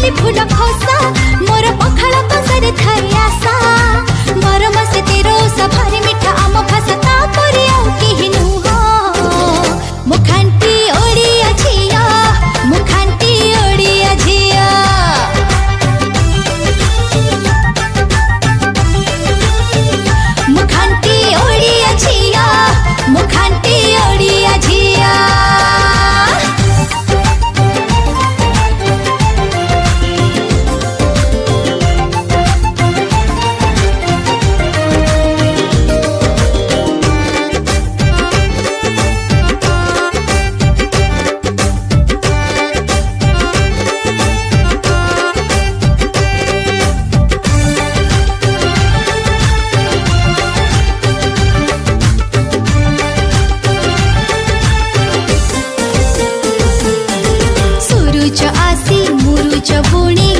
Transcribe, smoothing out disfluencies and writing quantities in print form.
माली फूल खोसा मोर पखाल कसारे थाई आशा मरम से तेरो सभारी मिठा आम भाषा तापरि आउ केहि नुह मुखांटी ओडिया झिया मुखांटी ओडिया झिया मुखांटी ओडिया झिया मुखांटी ओडिया झिया सूरज आसी मुरुज बुणी